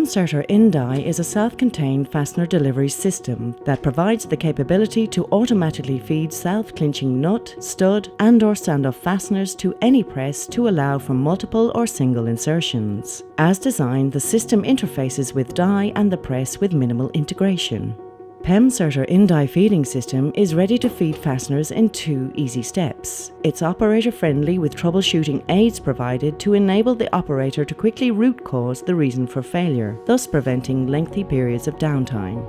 PEMSERTER in-die is a self-contained fastener delivery system that provides the capability to automatically feed self-clinching nut, stud and/or stand-off fasteners to any press to allow for multiple or single insertions. As designed, the system interfaces with die and the press with minimal integration. PEMSERTER in-die feeding system is ready to feed fasteners in 2 easy steps. It's operator-friendly with troubleshooting aids provided to enable the operator to quickly root cause the reason for failure, thus preventing lengthy periods of downtime.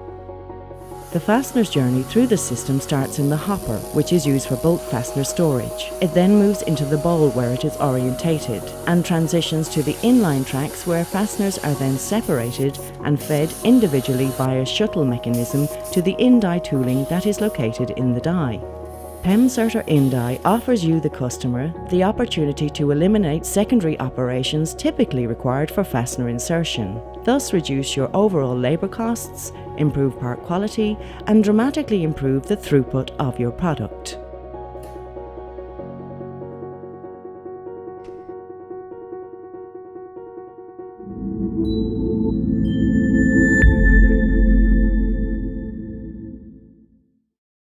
The fastener's journey through the system starts in the hopper, which is used for bolt fastener storage. It then moves into the bowl where it is orientated and transitions to the inline tracks where fasteners are then separated and fed individually via shuttle mechanism to the in-die tooling that is located in the die. PEMSERTER in-die offers you, the customer, the opportunity to eliminate secondary operations typically required for fastener insertion, thus reduce your overall labour costs, improve part quality, and dramatically improve the throughput of your product.